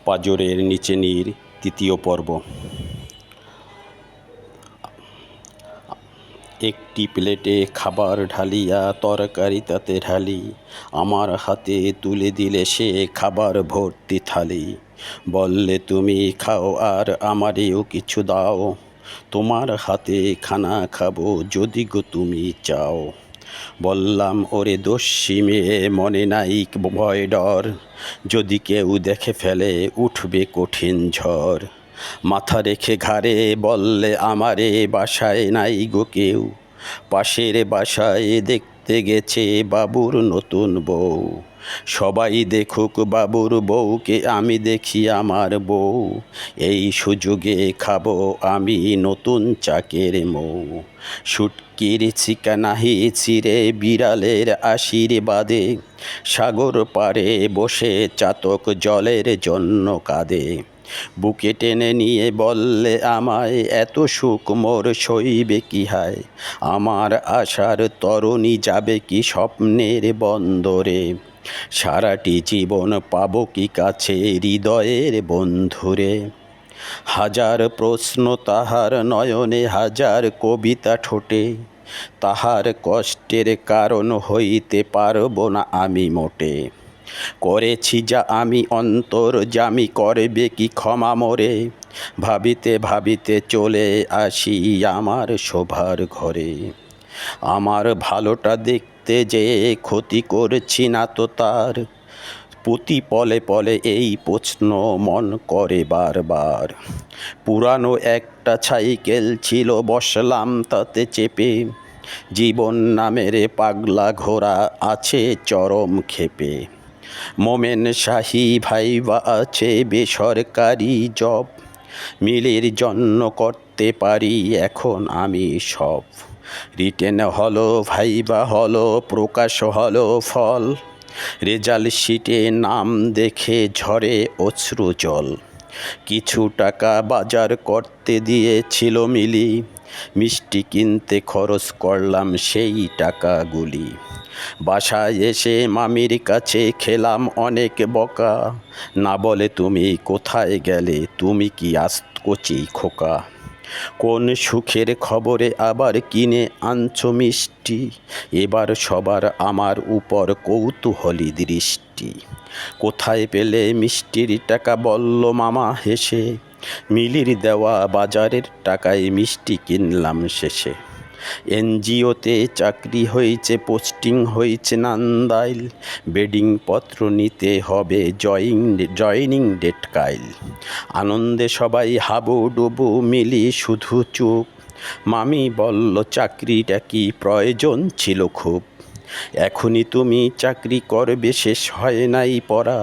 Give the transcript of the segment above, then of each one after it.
পাঁজরের নিচে নীর তৃতীয় পর্ব। একটি প্লেটে খাবার ঢালিয়া তরকারি তাতে ঢালি, আমার হাতে তুলে দিলে সে খাবার ভর্তি থালি। বললে তুমি খাও আর আমারেও কিছু দাও, তোমার হাতে খানা খাবো যদি গো তুমি চাও। বললাম ওরে দস্যি মেয়ে মনে নাই ভয় ডর, যদি কেউ দেখে ফেলে উঠবে কঠিন ঝড়। মাথা রেখে ঘাড়ে বললে আমারে বাসায় নাই গো কেউ, পাশের বাসায় দেখতে গেছে বাবুর নতুন বউ। সবাই দেখুক বাবুর বউকে, আমি দেখি আমার বউ, এই সুযোগে খাবো আমি নতুন চাকের মৌ। শুটকির চিকা নাহি চিরে বিড়ালের আশীর্বাদে, সাগর পাড়ে বসে চাতক জলের জন্য কাঁদে। বুকে টেনে নিয়ে বললে আমায় এত সুখ মোর সইবে কি হায়, আমার আশার তরণী যাবে কি স্বপ্নের বন্দরে। সারাটি জীবন পাবো কি কাছে হৃদয়ের বন্ধুরে। হাজার প্রশ্ন তাহার নয়নে, হাজার কবিতা ঠোঁটে, তাহার কষ্টের কারণ হইতে পারব না আমি মোটে। করেছি যা আমি অন্তর্যামী, করবে কি ক্ষমা মোরে। ভাবিতে ভাবিতে চলে আসি আমার শোভার ঘরে। আমার ভালোটা দেখতে যে ক্ষতি করছি না তো তার, প্রতি পলে পলে এই প্রশ্ন মন করে বারবার। পুরানো একটা সাইকেল ছিল বসলাম তাতে চেপে, জীবন নামের পাগলা ঘোড়া আছে চরম ক্ষেপে। মোমেন শাহী ভাইবা আছে বেসরকারি জব, মিলের জন্য করতে পারি এখন আমি সব। রিটেন হলো ভাইবা হলো প্রকাশ হলো ফল, রেজাল্ট শিটে নাম দেখে ঝরে অশ্রু জল। কিছু টাকা বাজার করতে দিয়েছিল মিলি, মিষ্টি কিনতে খরচ করলাম সেই টাকাগুলি। বাসায় এসে মামির কাছে খেলাম অনেক বকা, না বলে তুমি কোথায় গেলে তুমি কি আজ কচি খোকা। কোন সুখের খবরে আবার কিনে আনছো মিষ্টি, এবার সবার আমার উপর কৌতূহলী দৃষ্টি। কোথায় পেলে মিষ্টির টাকা বলল মামা হেসে, মিলির দেওয়া বাজারের টাকায় মিষ্টি কিনলাম শেষে। এনজিওতে চাকরি হয়েছে, পোস্টিং হয়েছে নান্দাইল, বেডিং পত্র নিতে হবে জয়নিং ডেট কাইল। আনন্দে সবাই হাবুডুবু, মিলি শুধু চুপ। মামি বলল চাকরিটা কি প্রয়োজন ছিল খুব, এখনই তুমি চাকরি করবে শেষ হয় নাই পড়া,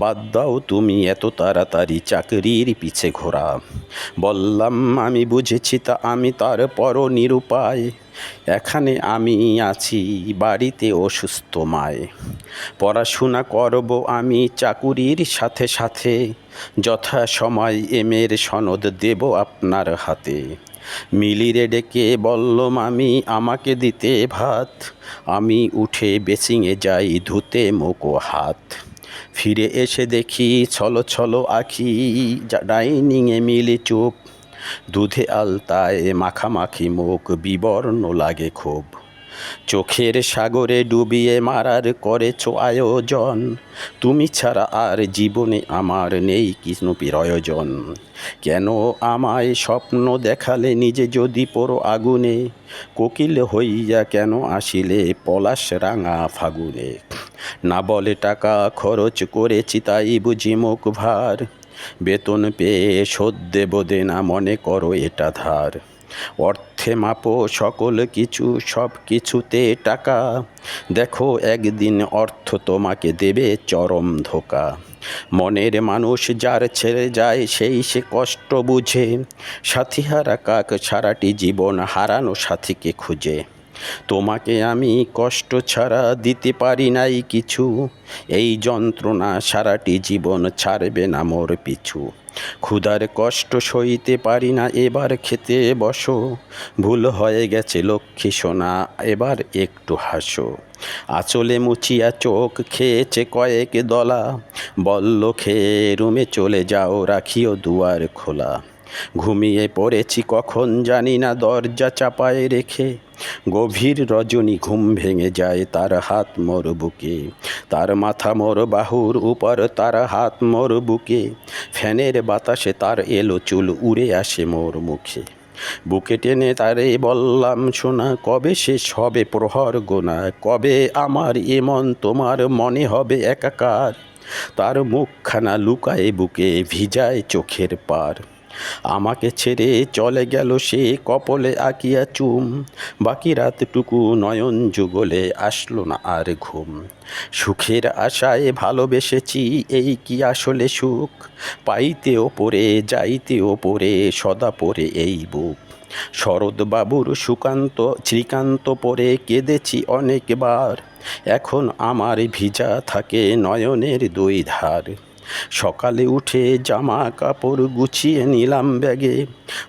বাদ দাও তুমি এত তাড়াতাড়ি চাকরির পিছে ঘোরা। বললাম আমি বুঝেছি তা আমি তারপরও নিরুপায়, এখানে আমি আছি বাড়িতে অসুস্থ মায়। পড়াশোনা করব আমি চাকুরির সাথে সাথে, যথা সময় এমের সনদ দেব আপনার হাতে। মিলিরে ডেকে বলল মামি আমাকে দিতে ভাত, আমি উঠে বেসিংয়ে যাই ধুতে মুখ ও হাত। ফিরে এসে দেখি ছলো ছলো আঁখি, ডাইনিংয়ে মিলি চুপ, দুধে আলতায় মাখামাখি মুখ বিবর্ণ লাগে খুব। চোখের সাগরে ডুবিয়ে মারার করেছো আয়োজন, তুমি ছাড়া আর জীবনে আমার নেই কিছু প্রয়োজন। কেন আমায় স্বপ্ন দেখালে নিজে যদি পড়ো আগুনে, কোকিল হইয়া কেন আসিলে পলাশ রাঙা ফাগুনে। না বলে টাকা খরচ করেছি তাই বুঝি মুখ ভার, বেতন পেয়ে শোধ দেব দেনা মনে করো এটা ধার। অর্থে মাপো সকল কিছু সব কিছুতে টাকা, দেখো একদিন অর্থ তোমাকে দেবে চরম ধোকা। মনের মানুষ যার ছেড়ে যায় সেই সে কষ্ট বুঝে, সাথীহারা কাক সারাটি জীবন হারানো সাথীকে খুঁজে। তোমাকে আমি কষ্ট ছাড়া দিতে পারি নাই কিছু, এই যন্ত্রণা সারাটি জীবন ছাড়বে না মোর পিছু। ক্ষুধার কষ্ট সইতে পারি না, এবার খেতে বসো, ভুল হয়ে গেছে লক্ষ্মী সোনা, এবার একটু হাসো। আঁচলে মুচিয়া চোখ খেয়েছে কয়েক দলা, বলল খেয়ে রুমে চলে যাও, রাখিও দুয়ার খোলা। ঘুমিয়ে পড়েছি কখন জানি না দরজা চাপায় রেখে, গভীর রজনী ঘুম ভেঙে যায় তার হাত মোর বুকে, তার মাথা মোর বাহুর উপর, তার হাত মোর বুকে, ফ্যানের বাতাসে তার এলো চুল উড়ে আসে মোর মুখে। বুকে টেনে তারে বললাম শোনা, কবে শেষ হবে প্রহর গোনা, কবে আমার এমন তোমার মনে হবে একাকার। তার মুখখানা লুকায় বুকে, ভিজায় চোখের পার। আমাকে ছেড়ে চলে গেল সে কপলে আঁকিয়া চুম, বাকি রাতটুকু নয়ন যুগলে আসলো না আর ঘুম। সুখের আশায় ভালোবেসেছি, এই কি আসলে সুখ, পাইতে ওপরে যাইতে ওপরে সদা পড়ে এই বুক। শরৎবাবুর সুকান্ত শ্রীকান্ত পরে কেঁদেছি অনেকবার, এখন আমার ভিজা থাকে নয়নের দুই ধার। সকালে উঠে জামা কাপড় গুছিয়ে নিলাম ব্যাগে,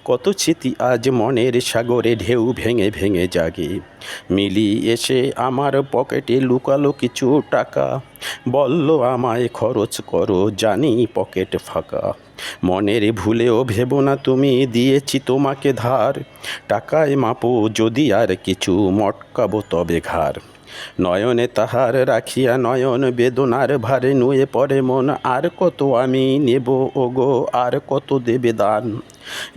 কত স্মৃতি আজ মনের সাগরে ঢেউ ভেঙে ভেঙে জাগে। মিলি এসে আমার পকেটে লুকালো কিছু টাকা, বলল আমায় খরচ করো, জানি পকেট ফাঁকা। মনের ভুলেও ভেবো না তুমি, দিয়েছি তোমাকে ধার, টাকায় মাপো যদি আর কিছু, মটকাবো তবে ঘাড়। নয়নে তাহার রাখিয়া নয়ন বেদনার ভারে নুয়ে পড়ে মন, আর কত আমি নেব ওগো, আর কত দেবে দান।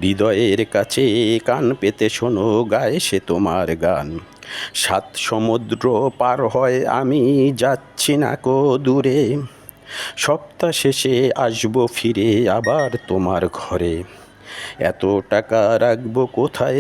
হৃদয়ের কাছে কান পেতে শোনো, গায়ে সে তোমার গান। 7 সমুদ্র পার হয় আমি যাচ্ছি না কো দূরে, সপ্তাহ শেষে আসবো ফিরে আবার তোমার ঘরে। এত টাকা রাখবো কোথায়